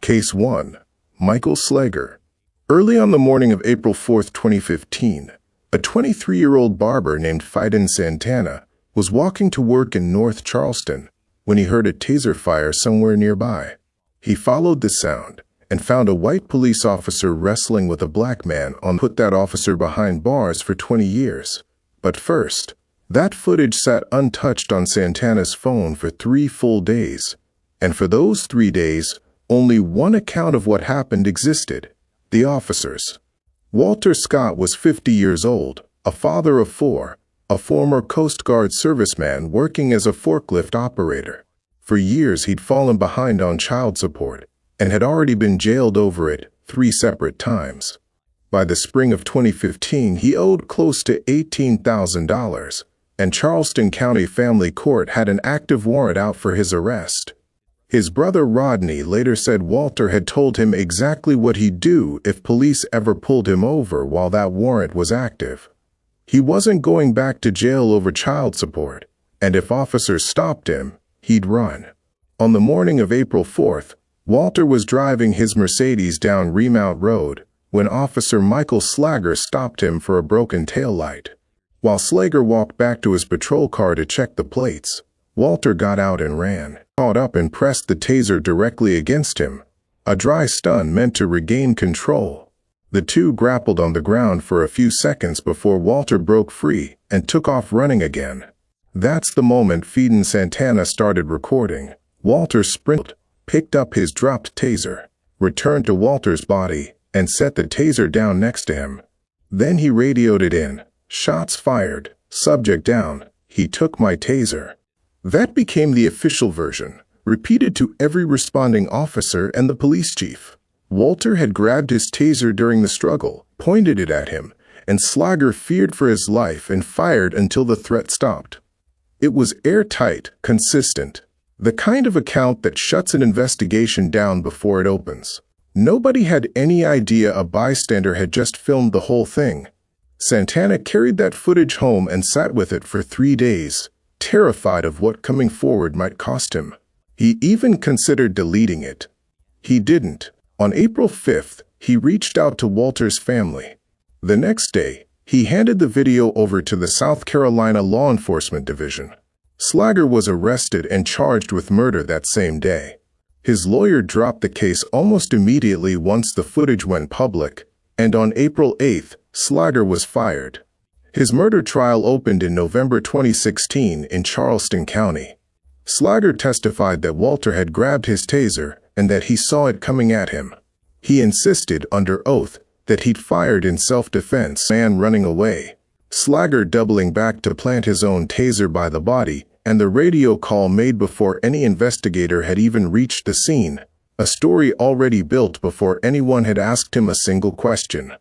Case 1. Michael Slager. Early on the morning of April 4, 2015, a 23-year-old barber named Fiden Santana was walking to work in North Charleston when he heard a taser fire somewhere nearby. He followed the sound and found a white police officer wrestling with a black man on put that officer behind bars for 20 years. But first, that footage sat untouched on Santana's phone for 3 full days. And for those 3 days, only one account of what happened existed: the officer's. Walter Scott was 50 years old, a father of 4, a former Coast Guard serviceman working as a forklift operator. For years he'd fallen behind on child support and had already been jailed over it 3 separate times. By the spring of 2015, he owed close to $18,000, and Charleston County Family Court had an active warrant out for his arrest. His brother Rodney later said Walter had told him exactly what he'd do if police ever pulled him over while that warrant was active. He wasn't going back to jail over child support, and if officers stopped him, he'd run. On the morning of April 4th, Walter was driving his Mercedes down Remount Road when Officer Michael Slager stopped him for a broken taillight. While Slager walked back to his patrol car to check the plates, Walter got out and ran, caught up and pressed the taser directly against him, a dry stun meant to regain control. The two grappled on the ground for a few seconds before Walter broke free and took off running again. That's the moment Fiden Santana started recording. Walter sprinted, picked up his dropped taser, returned to Walter's body, and set the taser down next to him. Then he radioed it in. "Shots fired. Subject down. He took my taser." That became the official version, repeated to every responding officer and the police chief. Walter had grabbed his taser during the struggle, pointed it at him, and Slager feared for his life and fired until the threat stopped. It was airtight, consistent, the kind of account that shuts an investigation down before it opens. Nobody had any idea a bystander had just filmed the whole thing. Santana carried that footage home and sat with it for 3 days, terrified of what coming forward might cost him. He even considered deleting it. He didn't. On April 5th, he reached out to Walter's family. The next day, he handed the video over to the South Carolina Law Enforcement Division. Slager was arrested and charged with murder that same day. His lawyer dropped the case almost immediately once the footage went public, and on April 8th, Slager was fired. His murder trial opened in November 2016 in Charleston County. Slager testified that Walter had grabbed his taser and that he saw it coming at him. He insisted under oath that he'd fired in self-defense, man running away. Slager doubling back to plant his own taser by the body, and the radio call made before any investigator had even reached the scene, a story already built before anyone had asked him a single question.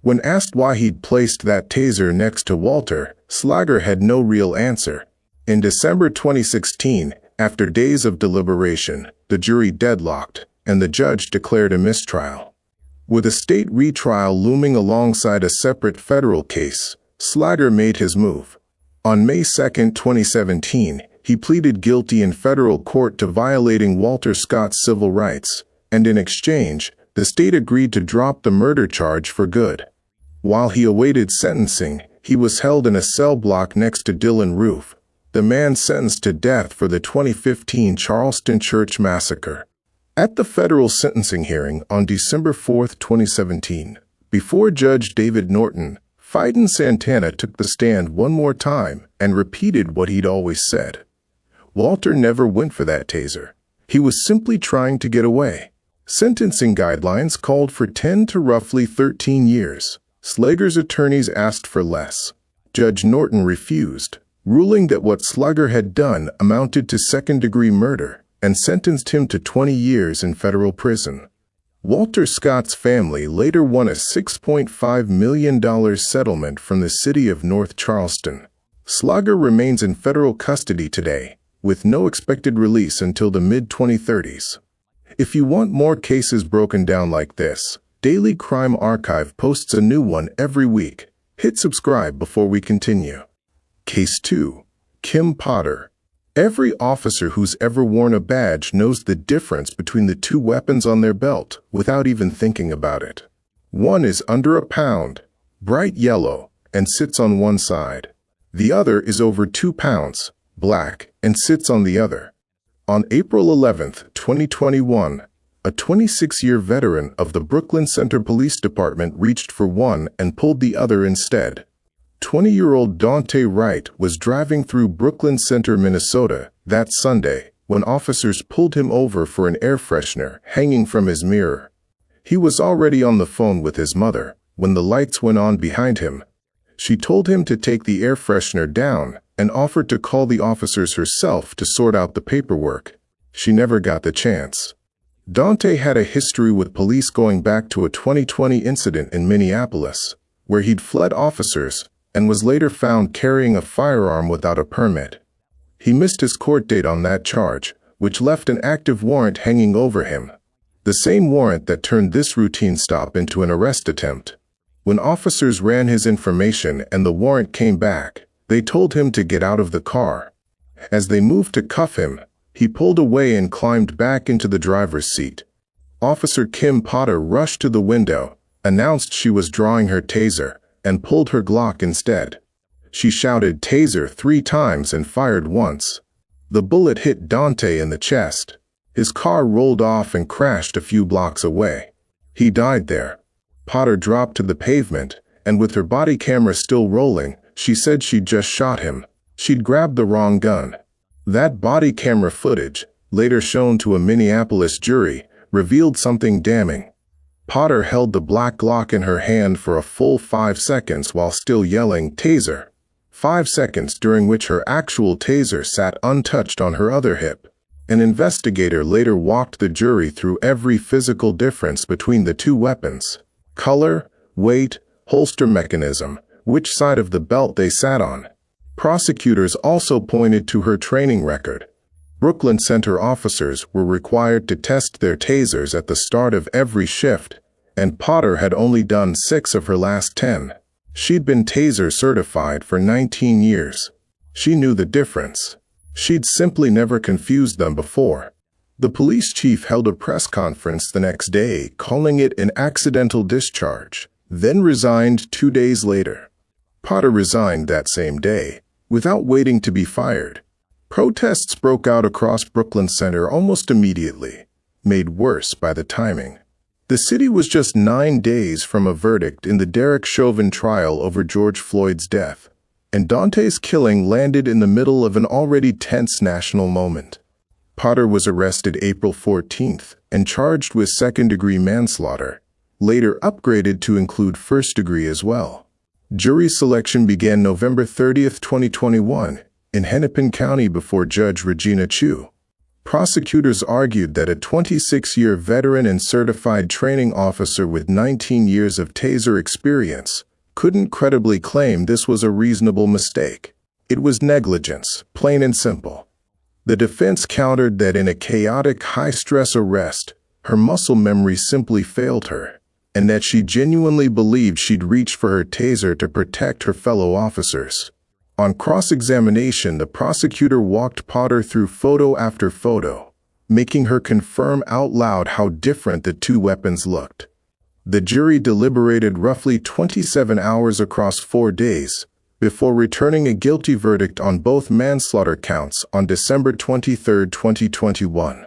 When asked why he'd placed that taser next to Walter, Slager had no real answer. In December 2016, after days of deliberation, the jury deadlocked, and the judge declared a mistrial. With a state retrial looming alongside a separate federal case, Slager made his move. On May 2, 2017, he pleaded guilty in federal court to violating Walter Scott's civil rights, and in exchange, the state agreed to drop the murder charge for good. While he awaited sentencing, he was held in a cell block next to Dylan Roof, the man sentenced to death for the 2015 Charleston Church Massacre. At the federal sentencing hearing on December 4, 2017, before Judge David Norton, Fiden Santana took the stand one more time and repeated what he'd always said. Walter never went for that taser. He was simply trying to get away. Sentencing guidelines called for 10 to roughly 13 years. Slager's attorneys asked for less. Judge Norton refused, ruling that what Slager had done amounted to second-degree murder and sentenced him to 20 years in federal prison. Walter Scott's family later won a $6.5 million settlement from the city of North Charleston. Slager remains in federal custody today, with no expected release until the mid-2030s. If you want more cases broken down like this, Daily Crime Archive posts a new one every week. Hit subscribe before we continue. Case 2. Kim Potter. Every officer who's ever worn a badge knows the difference between the two weapons on their belt without even thinking about it. One is under a pound, bright yellow, and sits on one side. The other is over 2 pounds, black, and sits on the other. On April 11, 2021, a 26-year veteran of the Brooklyn Center Police Department reached for one and pulled the other instead. 20-year-old Daunte Wright was driving through Brooklyn Center, Minnesota, that Sunday when officers pulled him over for an air freshener hanging from his mirror. He was already on the phone with his mother when the lights went on behind him. She told him to take the air freshener down and offered to call the officers herself to sort out the paperwork. She never got the chance. Daunte had a history with police going back to a 2020 incident in Minneapolis, where he'd fled officers and was later found carrying a firearm without a permit. He missed his court date on that charge, which left an active warrant hanging over him. The same warrant that turned this routine stop into an arrest attempt. When officers ran his information and the warrant came back, they told him to get out of the car. As they moved to cuff him, he pulled away and climbed back into the driver's seat. Officer Kim Potter rushed to the window, announced she was drawing her taser, and pulled her Glock instead. She shouted "taser" 3 times and fired once. The bullet hit Daunte in the chest. His car rolled off and crashed a few blocks away. He died there. Potter dropped to the pavement, and with her body camera still rolling, she said she'd just shot him. She'd grabbed the wrong gun. That body camera footage, later shown to a Minneapolis jury, revealed something damning. Potter held the black Glock in her hand for a full 5 seconds while still yelling "taser." 5 seconds during which her actual taser sat untouched on her other hip. An investigator later walked the jury through every physical difference between the two weapons: color, weight, holster mechanism, which side of the belt they sat on. Prosecutors also pointed to her training record. Brooklyn Center officers were required to test their tasers at the start of every shift, and Potter had only done 6 of her last 10. She'd been taser certified for 19 years. She knew the difference. She'd simply never confused them before. The police chief held a press conference the next day, calling it an accidental discharge, then resigned 2 days later. Potter resigned that same day, without waiting to be fired. Protests broke out across Brooklyn Center almost immediately, made worse by the timing. The city was just 9 days from a verdict in the Derek Chauvin trial over George Floyd's death, and Daunte's killing landed in the middle of an already tense national moment. Potter was arrested April 14th and charged with second-degree manslaughter, later upgraded to include first-degree as well. Jury selection began November 30th, 2021, in Hennepin County before Judge Regina Chu. Prosecutors argued that a 26-year veteran and certified training officer with 19 years of taser experience couldn't credibly claim this was a reasonable mistake. It was negligence, plain and simple. The defense countered that in a chaotic, high-stress arrest, her muscle memory simply failed her, and that she genuinely believed she'd reach for her taser to protect her fellow officers. On cross-examination, the prosecutor walked Potter through photo after photo, making her confirm out loud how different the two weapons looked. The jury deliberated roughly 27 hours across 4 days, before returning a guilty verdict on both manslaughter counts on December 23, 2021.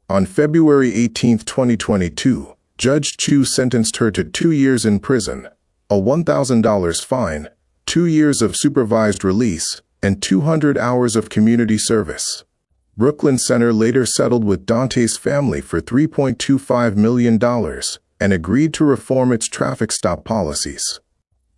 On February 18, 2022, Judge Chu sentenced her to 2 years in prison, a $1,000 fine, 2 years of supervised release, and 200 hours of community service. Brooklyn Center later settled with Daunte's family for $3.25 million and agreed to reform its traffic stop policies.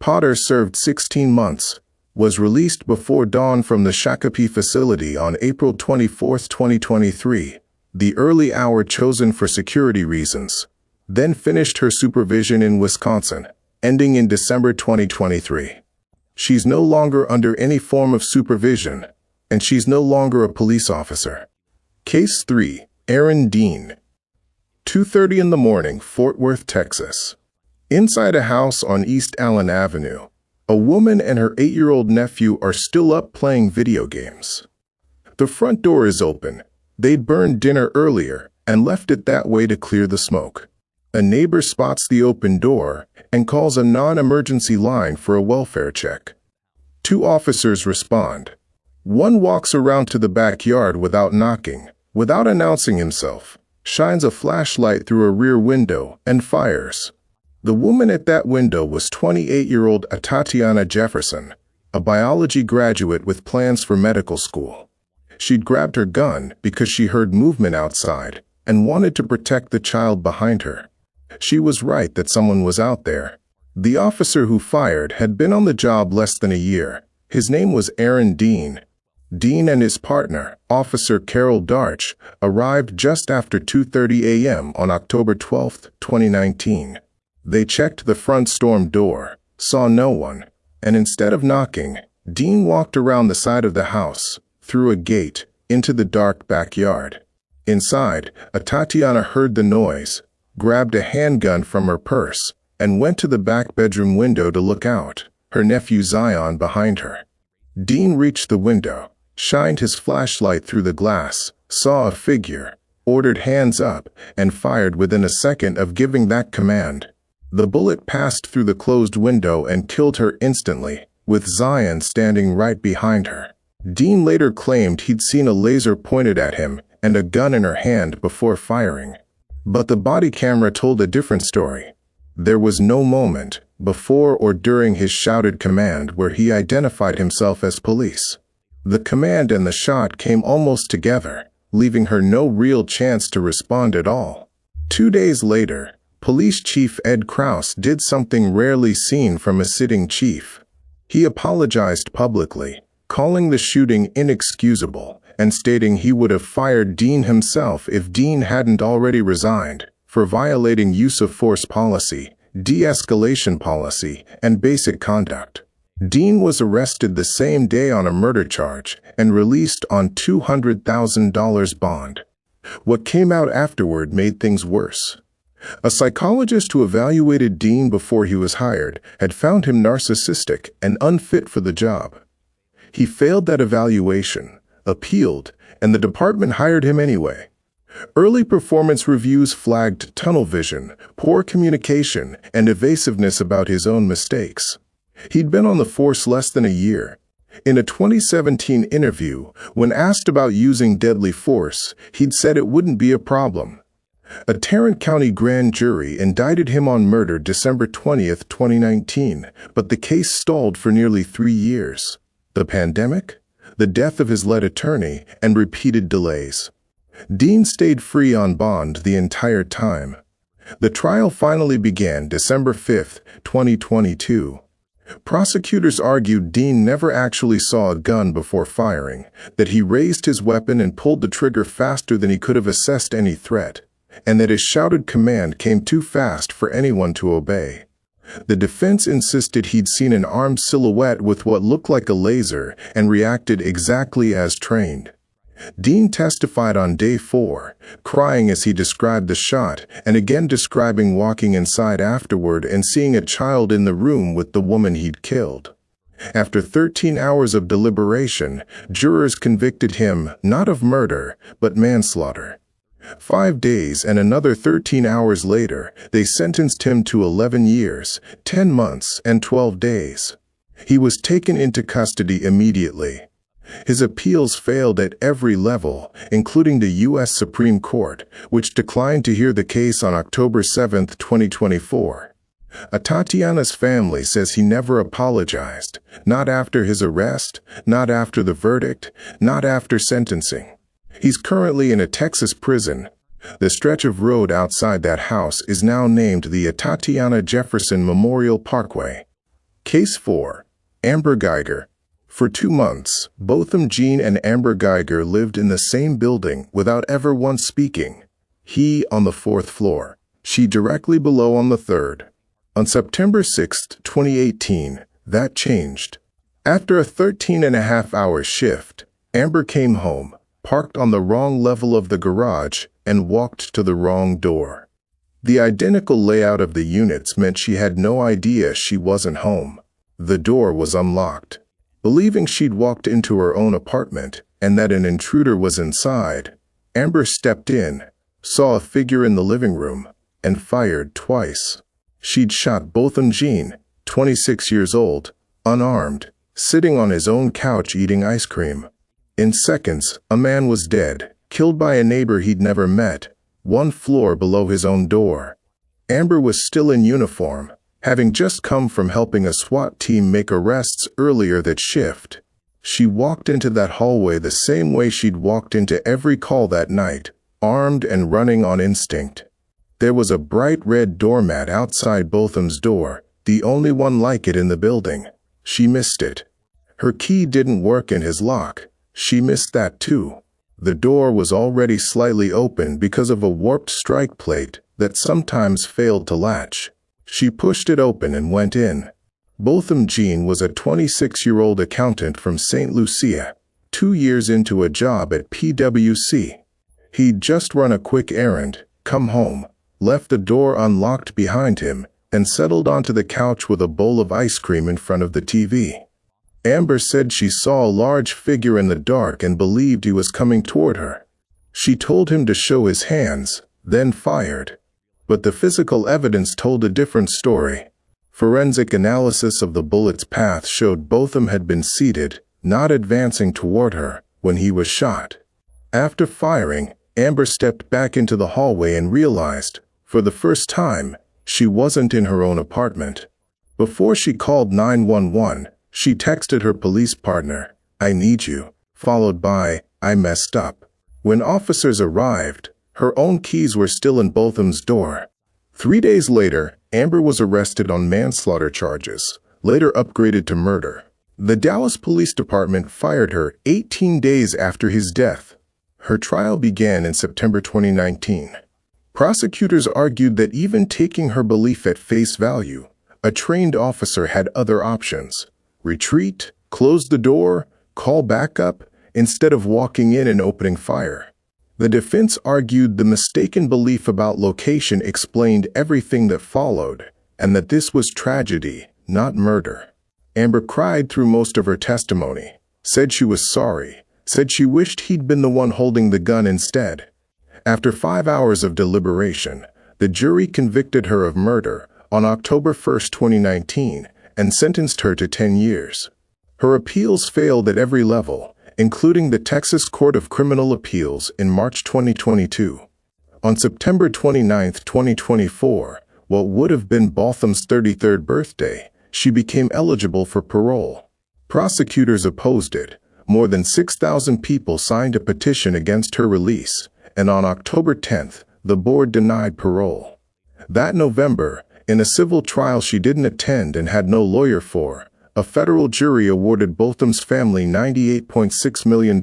Potter served 16 months, was released before dawn from the Shakopee facility on April 24, 2023, the early hour chosen for security reasons, then finished her supervision in Wisconsin, ending in December 2023. She's no longer under any form of supervision, and she's no longer a police officer. Case 3, Aaron Dean. 2:30 in the morning, Fort Worth, Texas. Inside a house on East Allen Avenue, a woman and her 8-year-old nephew are still up playing video games. The front door is open. They'd burned dinner earlier and left it that way to clear the smoke. A neighbor spots the open door and calls a non-emergency line for a welfare check. 2 officers respond. One walks around to the backyard without knocking, without announcing himself, shines a flashlight through a rear window, and fires. The woman at that window was 28-year-old Atatiana Jefferson, a biology graduate with plans for medical school. She'd grabbed her gun because she heard movement outside and wanted to protect the child behind her. She was right that someone was out there. The officer who fired had been on the job less than a year. His name was Aaron Dean. Dean and his partner, Officer Carol Darch, arrived just after 2:30 a.m. on October 12, 2019. They checked the front storm door, saw no one, and instead of knocking, Dean walked around the side of the house, through a gate, into the dark backyard. Inside, Atatiana heard the noise, grabbed a handgun from her purse, and went to the back bedroom window to look out, her nephew Zion behind her. Dean reached the window, shined his flashlight through the glass, saw a figure, ordered hands up, and fired within a second of giving that command. The bullet passed through the closed window and killed her instantly, with Zion standing right behind her. Dean later claimed he'd seen a laser pointed at him and a gun in her hand before firing. But the body camera told a different story. There was no moment, before or during his shouted command, where he identified himself as police. The command and the shot came almost together, leaving her no real chance to respond at all. 2 days later, Police Chief Ed Krause did something rarely seen from a sitting chief. He apologized publicly, calling the shooting inexcusable and stating he would have fired Dean himself if Dean hadn't already resigned, for violating use of force policy, de-escalation policy, and basic conduct. Dean was arrested the same day on a murder charge and released on $200,000 bond. What came out afterward made things worse. A psychologist who evaluated Dean before he was hired had found him narcissistic and unfit for the job. He failed that evaluation, appealed, and the department hired him anyway. Early performance reviews flagged tunnel vision, poor communication, and evasiveness about his own mistakes. He'd been on the force less than a year. In a 2017 interview, when asked about using deadly force, he'd said it wouldn't be a problem. A Tarrant County grand jury indicted him on murder December 20, 2019, but the case stalled for nearly 3 years. The pandemic, the death of his lead attorney, and repeated delays. Dean stayed free on bond the entire time. The trial finally began December 5, 2022. Prosecutors argued Dean never actually saw a gun before firing, that he raised his weapon and pulled the trigger faster than he could have assessed any threat, and that his shouted command came too fast for anyone to obey. The defense insisted he'd seen an armed silhouette with what looked like a laser and reacted exactly as trained. Dean testified on day 4, crying as he described the shot and again describing walking inside afterward and seeing a child in the room with the woman he'd killed. After 13 hours of deliberation, jurors convicted him not of murder, but manslaughter. 5 days and another 13 hours later, they sentenced him to 11 years, 10 months, and 12 days. He was taken into custody immediately. His appeals failed at every level, including the U.S. Supreme Court, which declined to hear the case on October 7, 2024. Atatiana's family says he never apologized, not after his arrest, not after the verdict, not after sentencing. He's currently in a Texas prison. The stretch of road outside that house is now named the Atatiana Jefferson Memorial Parkway. Case 4. Amber Geiger. For 2 months, Botham Jean and Amber Geiger lived in the same building without ever once speaking. He on the 4th floor, she directly below on the 3rd. On September 6, 2018, that changed. After a 13.5-hour shift, Amber came home, parked on the wrong level of the garage, and walked to the wrong door. The identical layout of the units meant she had no idea she wasn't home. The door was unlocked. Believing she'd walked into her own apartment and that an intruder was inside, Amber stepped in, saw a figure in the living room, and fired twice. She'd shot Botham Jean, 26 years old, unarmed, sitting on his own couch eating ice cream. In seconds, a man was dead, killed by a neighbor he'd never met, one floor below his own door. Amber was still in uniform, having just come from helping a SWAT team make arrests earlier that shift. She walked into that hallway the same way she'd walked into every call that night, armed and running on instinct. There was a bright red doormat outside Botham's door, the only one like it in the building. She missed it. Her key didn't work in his lock. She missed that too. The door was already slightly open because of a warped strike plate that sometimes failed to latch. She pushed it open and went in. Botham Jean was a 26-year-old accountant from St. Lucia, 2 years into a job at PwC. He'd just run a quick errand, come home, left the door unlocked behind him, and settled onto the couch with a bowl of ice cream in front of the TV. Amber said she saw a large figure in the dark and believed he was coming toward her. She told him to show his hands, then fired. But the physical evidence told a different story. Forensic analysis of the bullet's path showed Botham had been seated, not advancing toward her, when he was shot. After firing, Amber stepped back into the hallway and realized, for the first time, she wasn't in her own apartment. Before she called 911, she texted her police partner, "I need you," followed by, "I messed up." When officers arrived, her own keys were still in Botham's door. 3 days later, Amber was arrested on manslaughter charges, later upgraded to murder. The Dallas Police Department fired her 18 days after his death. Her trial began in September 2019. Prosecutors argued that even taking her belief at face value, a trained officer had other options: retreat, close the door, call backup, instead of walking in and opening fire. The defense argued the mistaken belief about location explained everything that followed, and that this was tragedy, not murder. Amber cried through most of her testimony, said she was sorry, said she wished he'd been the one holding the gun instead. After 5 hours of deliberation, the jury convicted her of murder on October 1, 2019, and sentenced her to 10 years. Her appeals failed at every level, including the Texas Court of Criminal Appeals in March 2022. On September 29, 2024, what would have been Botham's 33rd birthday, she became eligible for parole. Prosecutors opposed it. More than 6,000 people signed a petition against her release, and on October 10th, the board denied parole. That November, in a civil trial she didn't attend and had no lawyer for, a federal jury awarded Botham's family $98.6 million,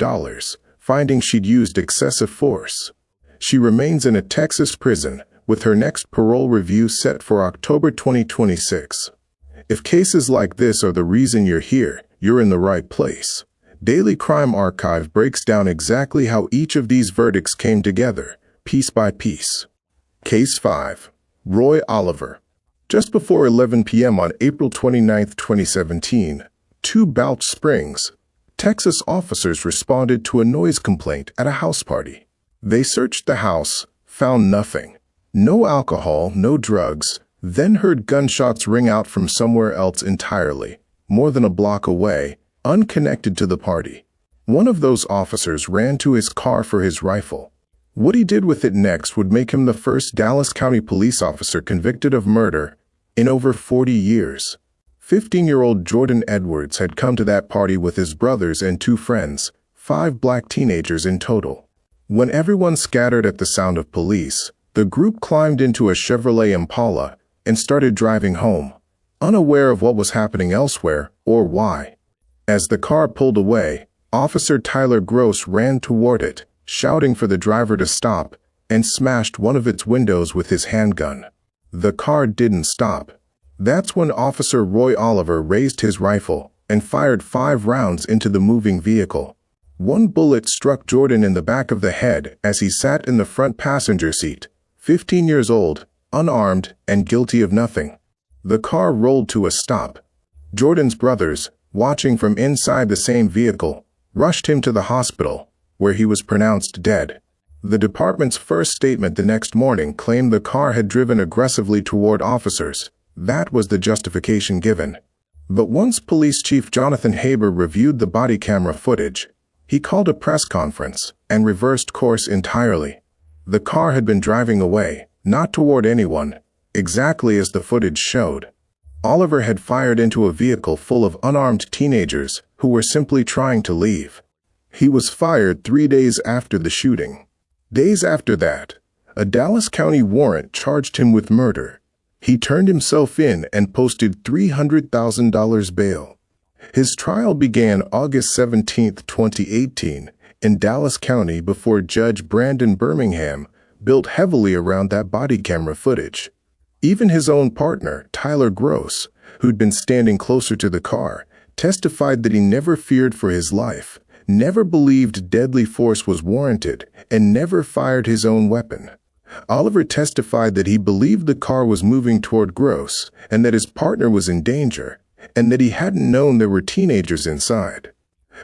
finding she'd used excessive force. She remains in a Texas prison, with her next parole review set for October 2026. If cases like this are the reason you're here, you're in the right place. Daily Crime Archive breaks down exactly how each of these verdicts came together, piece by piece. Case 5. Roy Oliver. Just before 11 p.m. on April 29, 2017, 2 Balch Springs, Texas officers responded to a noise complaint at a house party. They searched the house, found nothing. No alcohol, no drugs, then heard gunshots ring out from somewhere else entirely, more than a block away, unconnected to the party. One of those officers ran to his car for his rifle. What he did with it next would make him the first Dallas County police officer convicted of murder in over 40 years. 15-year-old Jordan Edwards had come to that party with his brothers and 2 friends, 5 black teenagers in total. When everyone scattered at the sound of police, the group climbed into a Chevrolet Impala and started driving home, unaware of what was happening elsewhere or why. As the car pulled away, Officer Tyler Gross ran toward it, shouting for the driver to stop, and smashed one of its windows with his handgun. The car didn't stop. That's when Officer Roy Oliver raised his rifle and fired 5 rounds into the moving vehicle. One bullet struck Jordan in the back of the head as he sat in the front passenger seat, 15 years old, unarmed, and guilty of nothing. The car rolled to a stop. Jordan's brothers, watching from inside the same vehicle, rushed him to the hospital, where he was pronounced dead. The department's first statement the next morning claimed the car had driven aggressively toward officers. That was the justification given. But once Police Chief Jonathan Haber reviewed the body camera footage, he called a press conference and reversed course entirely. The car had been driving away, not toward anyone, exactly as the footage showed. Oliver had fired into a vehicle full of unarmed teenagers who were simply trying to leave. He was fired 3 days after the shooting. Days after that, a Dallas County warrant charged him with murder. He turned himself in and posted $300,000 bail. His trial began August 17, 2018, in Dallas County before Judge Brandon Birmingham built heavily around that body camera footage. Even his own partner, Tyler Gross, who'd been standing closer to the car, testified that he never feared for his life, never believed deadly force was warranted, and never fired his own weapon. Oliver testified that he believed the car was moving toward Gross and that his partner was in danger, and that he hadn't known there were teenagers inside.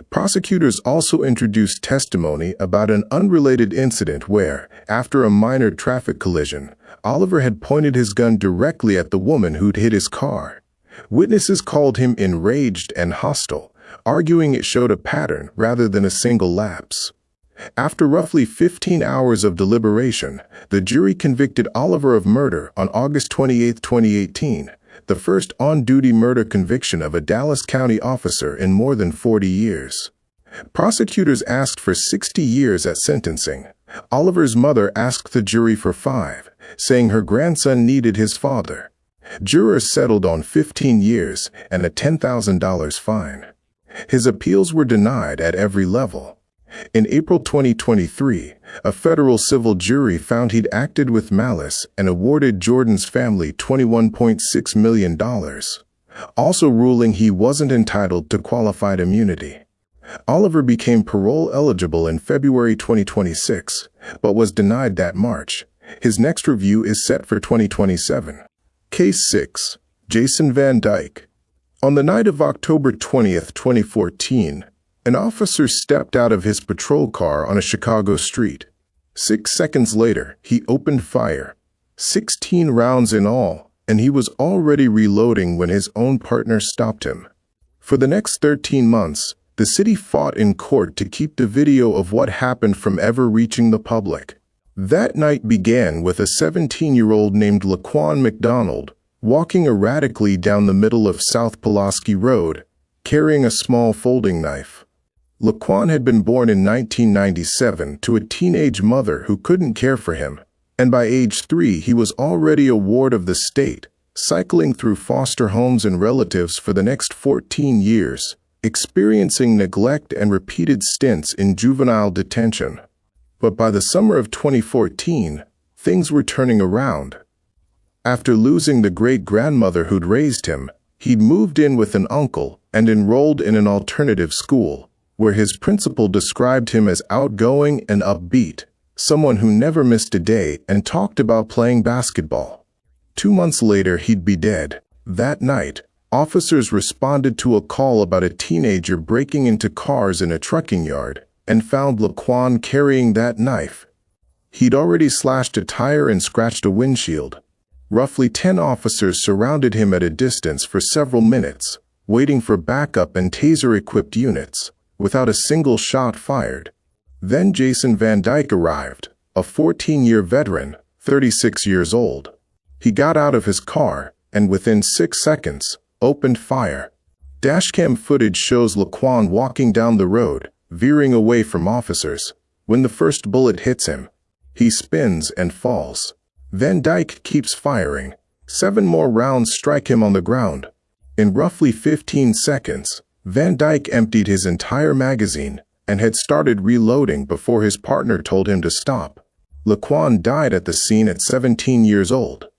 Prosecutors also introduced testimony about an unrelated incident where, after a minor traffic collision, Oliver had pointed his gun directly at the woman who'd hit his car. Witnesses called him enraged and hostile, arguing it showed a pattern rather than a single lapse. After roughly 15 hours of deliberation, the jury convicted Oliver of murder on August 28, 2018, the first on-duty murder conviction of a Dallas County officer in more than 40 years. Prosecutors asked for 60 years at sentencing. Oliver's mother asked the jury for 5, saying her grandson needed his father. Jurors settled on 15 years and a $10,000 fine. His appeals were denied at every level. In April 2023, a federal civil jury found he'd acted with malice and awarded Jordan's family $21.6 million, also ruling he wasn't entitled to qualified immunity. Oliver became parole eligible in February 2026, but was denied that March. His next review is set for 2027. Case 6. Jason Van Dyke. On the night of October 20, 2014, an officer stepped out of his patrol car on a Chicago street. 6 seconds later, he opened fire, 16 rounds in all, and he was already reloading when his own partner stopped him. For the next 13 months, the city fought in court to keep the video of what happened from ever reaching the public. That night began with a 17-year-old named Laquan McDonald walking erratically down the middle of South Pulaski Road, carrying a small folding knife. Laquan had been born in 1997 to a teenage mother who couldn't care for him, and by age 3 he was already a ward of the state, cycling through foster homes and relatives for the next 14 years, experiencing neglect and repeated stints in juvenile detention. But by the summer of 2014, things were turning around. After losing the great-grandmother who'd raised him, he'd moved in with an uncle and enrolled in an alternative school, where his principal described him as outgoing and upbeat, someone who never missed a day and talked about playing basketball. 2 months later, he'd be dead. That night, officers responded to a call about a teenager breaking into cars in a trucking yard and found Laquan carrying that knife. He'd already slashed a tire and scratched a windshield. Roughly 10 officers surrounded him at a distance for several minutes, waiting for backup and taser-equipped units, without a single shot fired. Then Jason Van Dyke arrived, a 14-year veteran, 36 years old. He got out of his car and within 6 seconds, opened fire. Dashcam footage shows Laquan walking down the road, veering away from officers. When the first bullet hits him, he spins and falls. Van Dyke keeps firing. 7 more rounds strike him on the ground. In roughly 15 seconds, Van Dyke emptied his entire magazine and had started reloading before his partner told him to stop. Laquan died at the scene at 17 years old.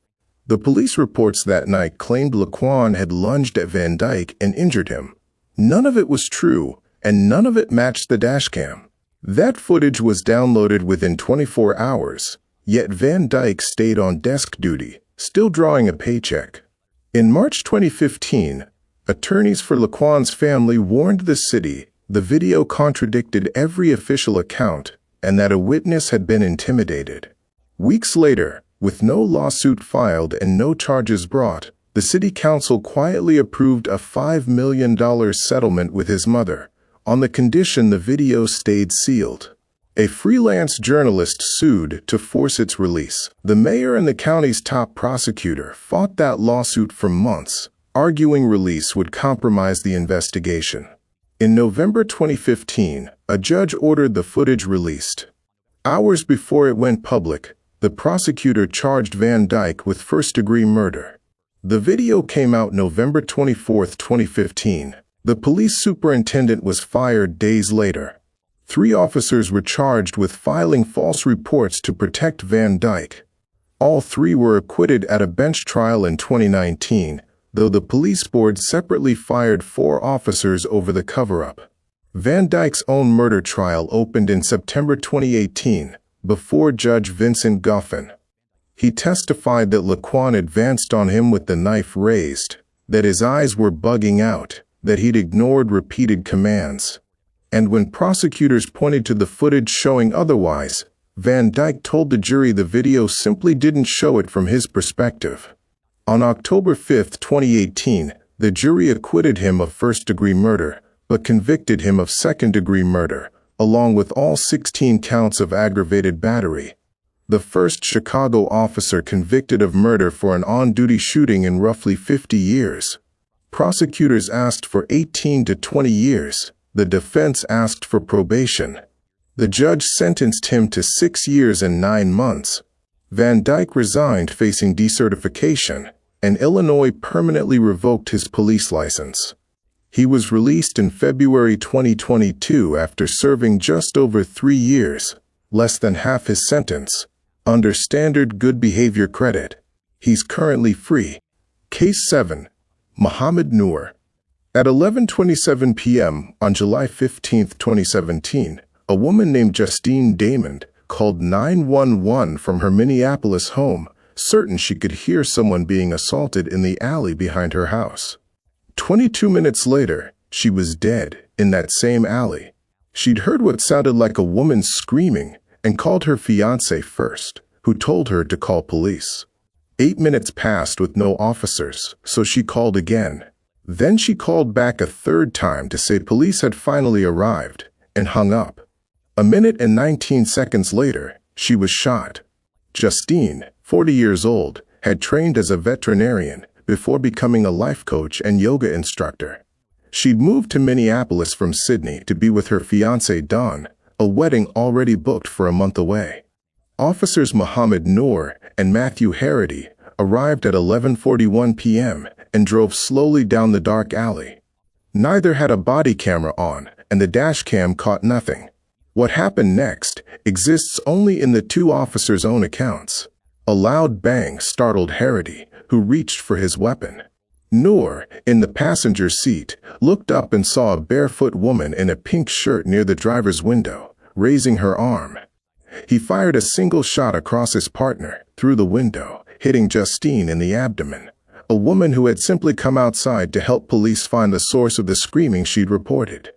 The police reports that night claimed Laquan had lunged at Van Dyke and injured him. None of it was true, and none of it matched the dashcam. That footage was downloaded within 24 hours, yet Van Dyke stayed on desk duty, still drawing a paycheck. In March 2015, Attorneys for Laquan's family warned the city the video contradicted every official account and that a witness had been intimidated. Weeks later, with no lawsuit filed and no charges brought, the city council quietly approved a $5 million settlement with his mother, on the condition the video stayed sealed. A freelance journalist sued to force its release. The mayor and the county's top prosecutor fought that lawsuit for months, arguing release would compromise the investigation. In November 2015, a judge ordered the footage released. Hours before it went public, the prosecutor charged Van Dyke with first-degree murder. The video came out November 24, 2015. The police superintendent was fired days later. 3 officers were charged with filing false reports to protect Van Dyke. All 3 were acquitted at a bench trial in 2019, though the police board separately fired 4 officers over the cover-up. Van Dyke's own murder trial opened in September 2018, before Judge Vincent Goffin. He testified that Laquan advanced on him with the knife raised, that his eyes were bugging out, that he'd ignored repeated commands. And when prosecutors pointed to the footage showing otherwise, Van Dyke told the jury the video simply didn't show it from his perspective. On October 5, 2018, the jury acquitted him of first-degree murder, but convicted him of second-degree murder, along with all 16 counts of aggravated battery. The first Chicago officer convicted of murder for an on-duty shooting in roughly 50 years. Prosecutors asked for 18 to 20 years. The defense asked for probation. The judge sentenced him to 6 years and 9 months. Van Dyke resigned facing decertification, and Illinois permanently revoked his police license. He was released in February 2022 after serving just over 3 years, less than half his sentence, under standard good behavior credit. He's currently free. Case 7. Mohammed Noor. At 11:27 p.m. on July 15, 2017, a woman named Justine Damond called 911 from her Minneapolis home, certain she could hear someone being assaulted in the alley behind her house. 22 minutes later, she was dead in that same alley. She'd heard what sounded like a woman screaming and called her fiancé first, who told her to call police. 8 minutes passed with no officers, so she called again. Then she called back a third time to say police had finally arrived, and hung up. A minute and 19 seconds later, she was shot. Justine, 40 years old, had trained as a veterinarian before becoming a life coach and yoga instructor. She'd moved to Minneapolis from Sydney to be with her fiancé Don, a wedding already booked for a month away. Officers Mohammed Noor and Matthew Harity arrived at 11:41 p.m. and drove slowly down the dark alley. Neither had a body camera on, and the dash cam caught nothing. What happened next exists only in the 2 officers' own accounts. A loud bang startled Harity, who reached for his weapon. Noor, in the passenger seat, looked up and saw a barefoot woman in a pink shirt near the driver's window, raising her arm. He fired a single shot across his partner, through the window, hitting Justine in the abdomen, a woman who had simply come outside to help police find the source of the screaming she'd reported.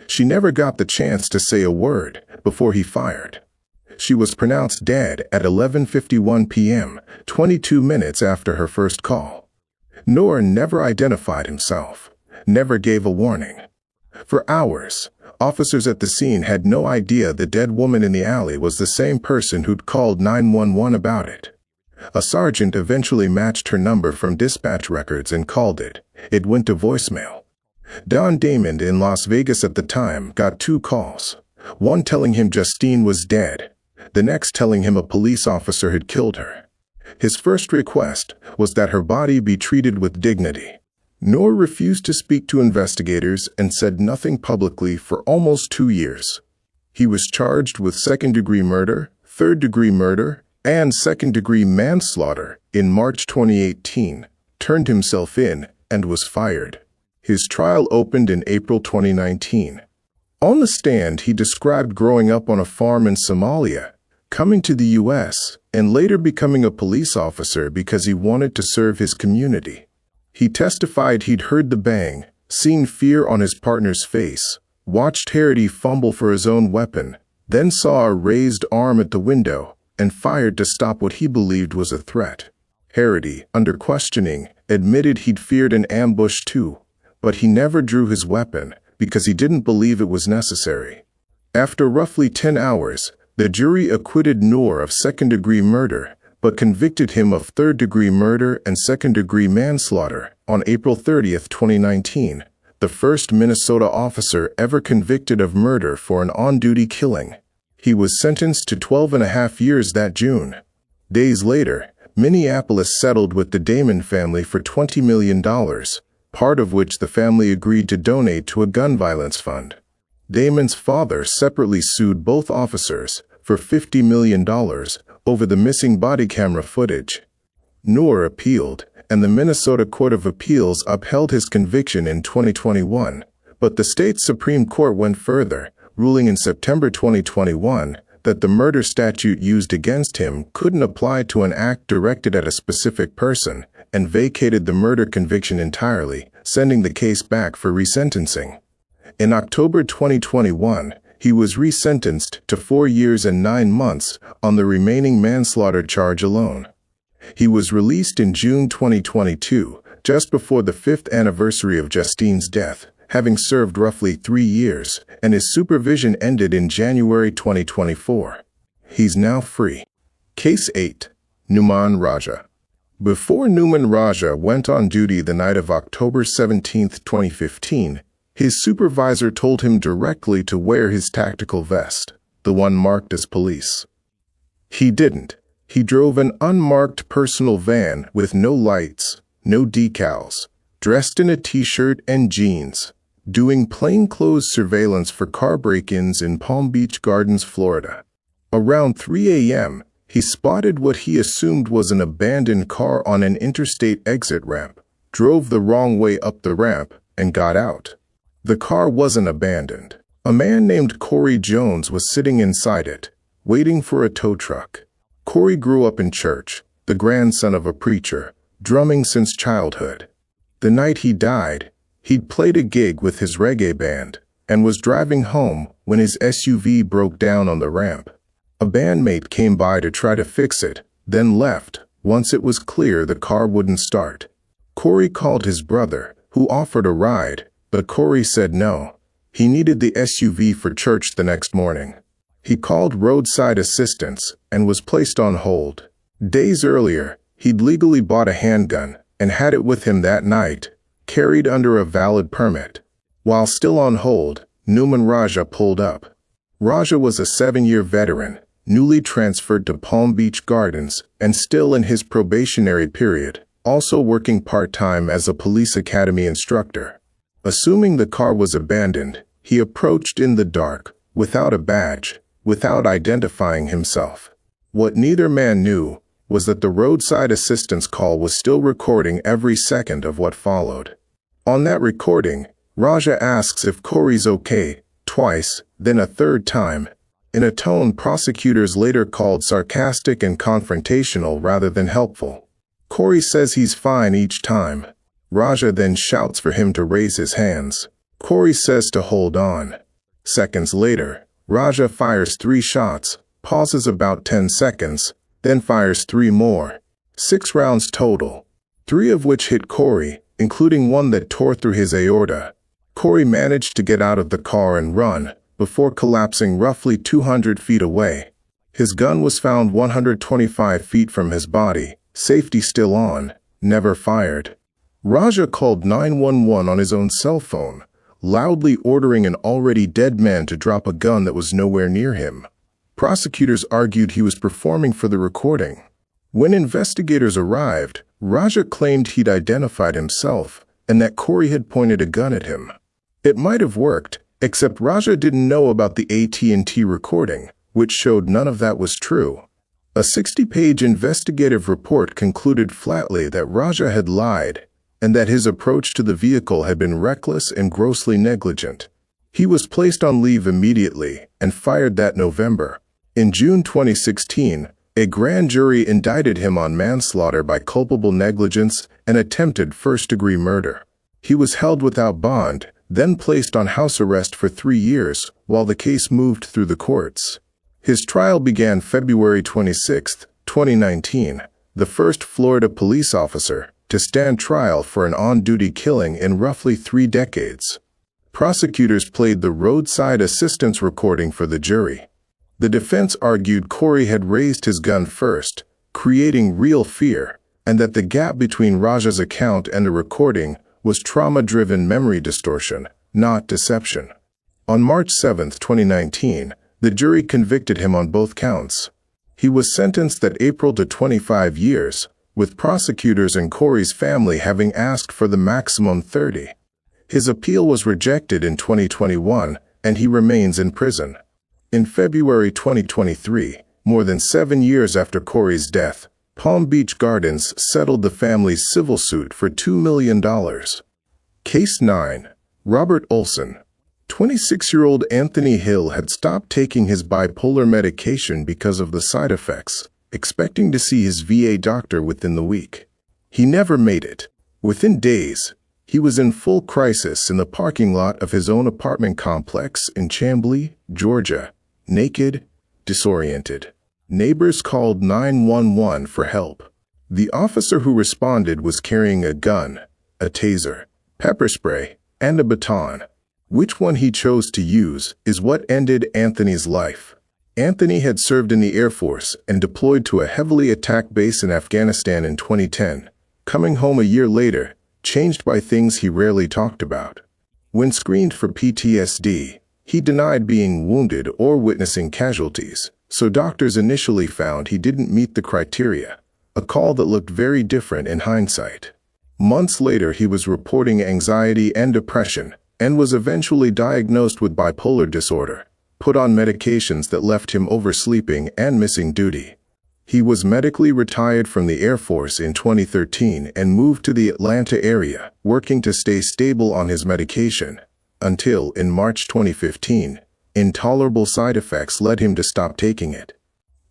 She never got the chance to say a word before he fired. She was pronounced dead at 11:51 p.m., 22 minutes after her first call. Noor never identified himself, never gave a warning. For hours, officers at the scene had no idea the dead woman in the alley was the same person who'd called 911 about it. A sergeant eventually matched her number from dispatch records and called it. It went to voicemail. Daunte Damond in Las Vegas at the time got 2 calls, one telling him Justine was dead, the next telling him a police officer had killed her. His first request was that her body be treated with dignity. Noor refused to speak to investigators and said nothing publicly for almost 2 years. He was charged with second-degree murder, third-degree murder, and second-degree manslaughter in March 2018, turned himself in, and was fired. His trial opened in April 2019. On the stand, he described growing up on a farm in Somalia, coming to the U.S., and later becoming a police officer because he wanted to serve his community. He testified he'd heard the bang, seen fear on his partner's face, watched Harity fumble for his own weapon, then saw a raised arm at the window, and fired to stop what he believed was a threat. Harity, under questioning, admitted he'd feared an ambush too, but he never drew his weapon because he didn't believe it was necessary. After roughly 10 hours, the jury acquitted Noor of second-degree murder, but convicted him of third-degree murder and second-degree manslaughter on April 30, 2019, the first Minnesota officer ever convicted of murder for an on-duty killing. He was sentenced to 12.5 years that June. Days later, Minneapolis settled with the Damond family for $20 million, part of which the family agreed to donate to a gun violence fund. Damond's father separately sued both officers for $50 million over the missing body camera footage. Noor appealed, and the Minnesota Court of Appeals upheld his conviction in 2021, but the state's Supreme Court went further, ruling in September 2021 that the murder statute used against him couldn't apply to an act directed at a specific person, and vacated the murder conviction entirely, sending the case back for resentencing. In October 2021, he was resentenced to 4 years and 9 months on the remaining manslaughter charge alone. He was released in June 2022, just before the 5th anniversary of Justine's death, having served roughly 3 years, and his supervision ended in January 2024. He's now free. Case 8. Nouman Raja. Before Nouman Raja went on duty the night of October 17, 2015, his supervisor told him directly to wear his tactical vest, the one marked as police. He didn't. He drove an unmarked personal van with no lights, no decals, dressed in a t-shirt and jeans, doing plainclothes surveillance for car break-ins in Palm Beach Gardens, Florida. Around 3 a.m., he spotted what he assumed was an abandoned car on an interstate exit ramp, drove the wrong way up the ramp, and got out. The car wasn't abandoned. A man named Corey Jones was sitting inside it, waiting for a tow truck. Corey grew up in church, the grandson of a preacher, drumming since childhood. The night he died, he'd played a gig with his reggae band and was driving home when his SUV broke down on the ramp. A bandmate came by to try to fix it, then left once it was clear the car wouldn't start. Corey called his brother, who offered a ride, but Corey said no. He needed the SUV for church the next morning. He called roadside assistance and was placed on hold. Days earlier, he'd legally bought a handgun and had it with him that night, carried under a valid permit. While still on hold, Nouman Raja pulled up. Raja was a 7-year veteran, newly transferred to Palm Beach Gardens and still in his probationary period, also working part-time as a police academy instructor. Assuming the car was abandoned, he approached in the dark, without a badge, without identifying himself. What neither man knew was that the roadside assistance call was still recording every second of what followed. On that recording, Raja asks if Corey's okay, twice, then a third time, in a tone prosecutors later called sarcastic and confrontational rather than helpful. Corey says he's fine each time. Raja then shouts for him to raise his hands. Corey says to hold on. Seconds later, Raja fires 3 shots, pauses about 10 seconds, then fires 3 more. 6 rounds total, 3 of which hit Corey, including one that tore through his aorta. Corey managed to get out of the car and run, before collapsing roughly 200 feet away. His gun was found 125 feet from his body, safety still on, never fired. Raja called 911 on his own cell phone, loudly ordering an already dead man to drop a gun that was nowhere near him. Prosecutors argued he was performing for the recording. When investigators arrived, Raja claimed he'd identified himself and that Corey had pointed a gun at him. It might have worked, except Raja didn't know about the AT&T recording, which showed none of that was true. A 60-page investigative report concluded flatly that Raja had lied and that his approach to the vehicle had been reckless and grossly negligent. He was placed on leave immediately and fired that November. In June 2016, A grand jury indicted him on manslaughter by culpable negligence and attempted first-degree murder. He was held without bond, then placed on house arrest for 3 years while the case moved through the courts. His trial began February 26, 2019, the first Florida police officer to stand trial for an on-duty killing in roughly 3 decades. Prosecutors played the roadside assistance recording for the jury. The defense argued Corey had raised his gun first, creating real fear, and that the gap between Raja's account and the recording was trauma-driven memory distortion, not deception. On March 7, 2019, the jury convicted him on both counts. He was sentenced that April to 25 years, with prosecutors and Corey's family having asked for the maximum 30. His appeal was rejected in 2021, and he remains in prison. In February 2023, more than 7 years after Corey's death, Palm Beach Gardens settled the family's civil suit for $2 million. Case 9. Robert Olson. 26-year-old Anthony Hill had stopped taking his bipolar medication because of the side effects, expecting to see his VA doctor within the week. He never made it. Within days, he was in full crisis in the parking lot of his own apartment complex in Chamblee, Georgia, naked, disoriented. Neighbors called 911 for help. The officer who responded was carrying a gun, a taser, pepper spray, and a baton. Which one he chose to use is what ended Anthony's life. Anthony had served in the Air Force and deployed to a heavily attacked base in Afghanistan in 2010, coming home a year later, changed by things he rarely talked about. When screened for PTSD, he denied being wounded or witnessing casualties, so doctors initially found he didn't meet the criteria, a call that looked very different in hindsight. Months later, he was reporting anxiety and depression and was eventually diagnosed with bipolar disorder, put on medications that left him oversleeping and missing duty. He was medically retired from the Air Force in 2013 and moved to the Atlanta area, working to stay stable on his medication, until, in March 2015, intolerable side effects led him to stop taking it.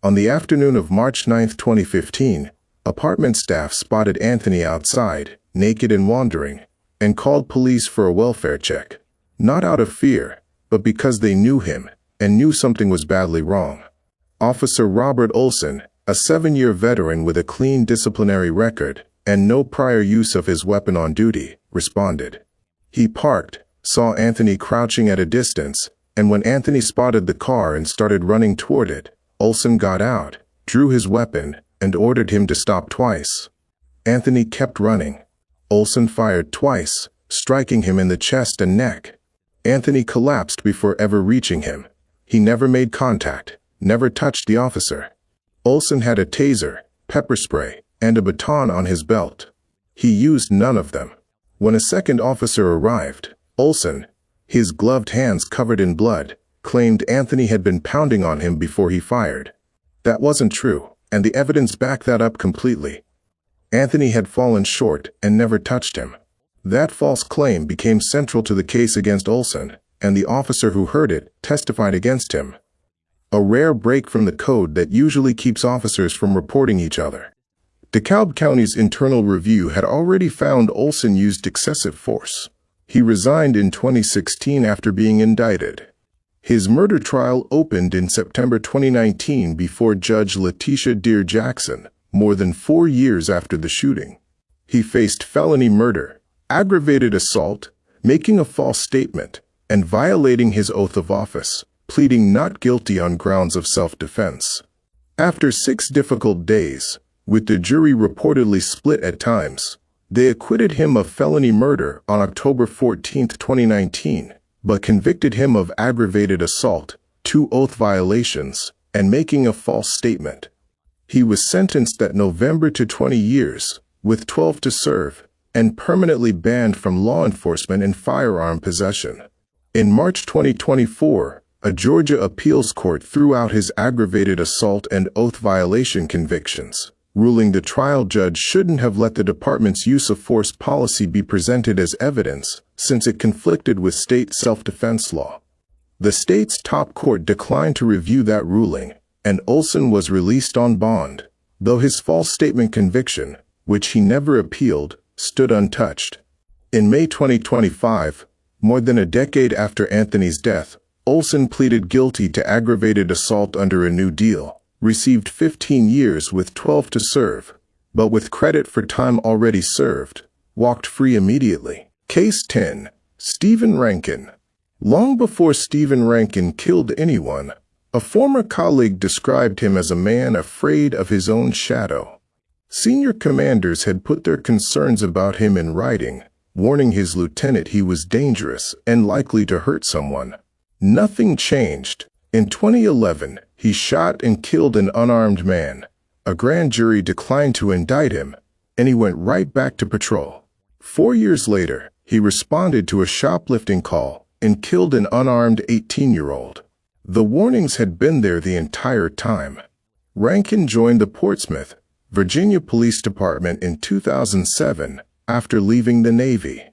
On the afternoon of March 9, 2015, apartment staff spotted Anthony outside, naked and wandering, and called police for a welfare check, not out of fear, but because they knew him and knew something was badly wrong. Officer Robert Olson, a 7-year veteran with a clean disciplinary record and no prior use of his weapon on duty, responded. He parked, saw Anthony crouching at a distance, and when Anthony spotted the car and started running toward it, Olson got out, drew his weapon, and ordered him to stop twice. Anthony kept running. Olson fired twice, striking him in the chest and neck. Anthony collapsed before ever reaching him. He never made contact, never touched the officer. Olson had a taser, pepper spray, and a baton on his belt. He used none of them. When a second officer arrived, Olson, his gloved hands covered in blood, claimed Anthony had been pounding on him before he fired. That wasn't true, and the evidence backed that up completely. Anthony had fallen short and never touched him. That false claim became central to the case against Olson, and the officer who heard it testified against him. A rare break from the code that usually keeps officers from reporting each other. DeKalb County's internal review had already found Olson used excessive force. He resigned in 2016 after being indicted. His murder trial opened in September 2019 before Judge Letitia Dear Jackson, more than 4 years after the shooting. He faced felony murder, aggravated assault, making a false statement, and violating his oath of office, pleading not guilty on grounds of self-defense. After 6 difficult days, with the jury reportedly split at times, they acquitted him of felony murder on October 14, 2019, but convicted him of aggravated assault, 2 oath violations, and making a false statement. He was sentenced that November to 20 years, with 12 to serve, and permanently banned from law enforcement and firearm possession. In March 2024, a Georgia appeals court threw out his aggravated assault and oath violation convictions, ruling the trial judge shouldn't have let the department's use of force policy be presented as evidence, since it conflicted with state self-defense law. The state's top court declined to review that ruling, and Olson was released on bond, though his false statement conviction, which he never appealed, stood untouched. In May 2025, more than a decade after Anthony's death, Olson pleaded guilty to aggravated assault under a new deal, received 15 years with 12 to serve, but with credit for time already served, walked free immediately. Case 10. Stephen Rankin. Long before Stephen Rankin killed anyone, a former colleague described him as a man afraid of his own shadow. Senior commanders had put their concerns about him in writing, warning his lieutenant he was dangerous and likely to hurt someone. Nothing changed. In 2011, he shot and killed an unarmed man. A grand jury declined to indict him, and he went right back to patrol. 4 years later, he responded to a shoplifting call and killed an unarmed 18-year-old. The warnings had been there the entire time. Rankin joined the Portsmouth, Virginia Police Department in 2007 after leaving the Navy.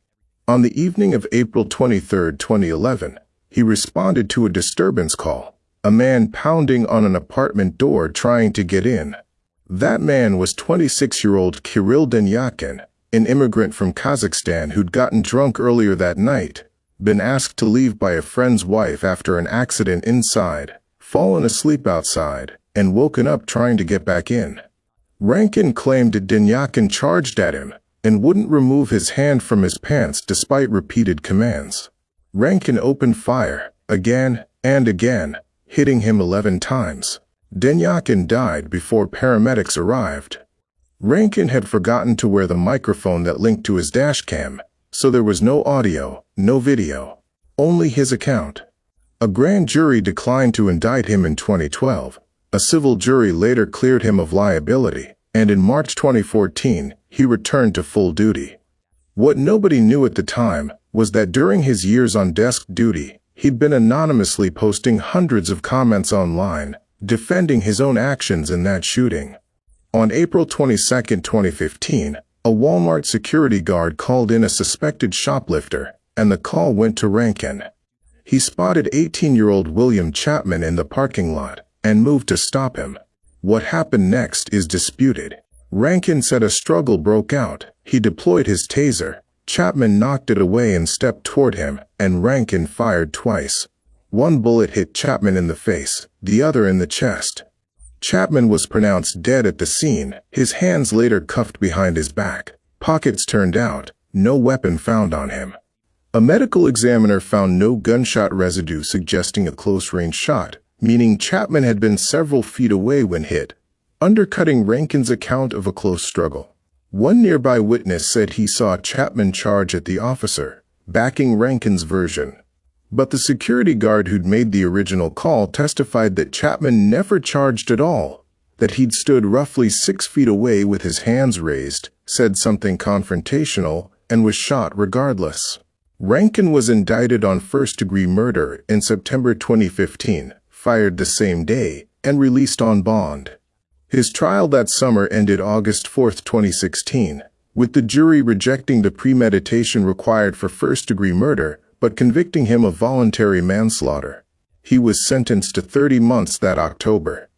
On the evening of April 23, 2011, he responded to a disturbance call, a man pounding on an apartment door trying to get in. That man was 26-year-old Kirill Denyakin, an immigrant from Kazakhstan who'd gotten drunk earlier that night, been asked to leave by a friend's wife after an accident inside, fallen asleep outside, and woken up trying to get back in. Rankin claimed that Denyakin charged at him and wouldn't remove his hand from his pants despite repeated commands. Rankin opened fire, again and again, hitting him 11 times. Denyakin died before paramedics arrived. Rankin had forgotten to wear the microphone that linked to his dashcam, so there was no audio, no video, only his account. A grand jury declined to indict him in 2012. A civil jury later cleared him of liability, and in March 2014, he returned to full duty. What nobody knew at the time was that during his years on desk duty, he'd been anonymously posting hundreds of comments online, defending his own actions in that shooting. On April 22, 2015, a Walmart security guard called in a suspected shoplifter, and the call went to Rankin. He spotted 18-year-old William Chapman in the parking lot and moved to stop him. What happened next is disputed. Rankin said a struggle broke out. He deployed his taser. Chapman knocked it away and stepped toward him, and Rankin fired twice. One bullet hit Chapman in the face, the other in the chest. Chapman was pronounced dead at the scene, his hands later cuffed behind his back, pockets turned out, no weapon found on him. A medical examiner found no gunshot residue suggesting a close-range shot, meaning Chapman had been several feet away when hit, undercutting Rankin's account of a close struggle. One nearby witness said he saw Chapman charge at the officer, backing Rankin's version. But the security guard who'd made the original call testified that Chapman never charged at all, that he'd stood roughly 6 feet away with his hands raised, said something confrontational, and was shot regardless. Rankin was indicted on first-degree murder in September 2015, fired the same day, and released on bond. His trial that summer ended August 4, 2016, with the jury rejecting the premeditation required for first-degree murder, but convicting him of voluntary manslaughter. He was sentenced to 30 months that October.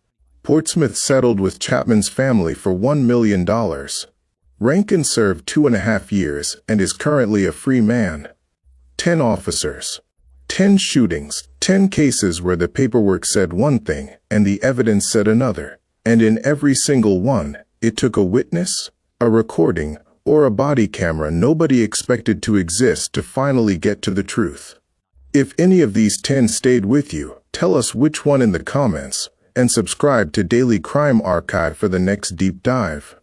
Portsmouth settled with Chapman's family for $1 million. Rankin served 2.5 years and is currently a free man. 10 officers. 10 shootings, 10 cases where the paperwork said one thing and the evidence said another, and in every single one, it took a witness, a recording, or a body camera nobody expected to exist to finally get to the truth. If any of these 10 stayed with you, tell us which one in the comments, and subscribe to Daily Crime Archive for the next deep dive.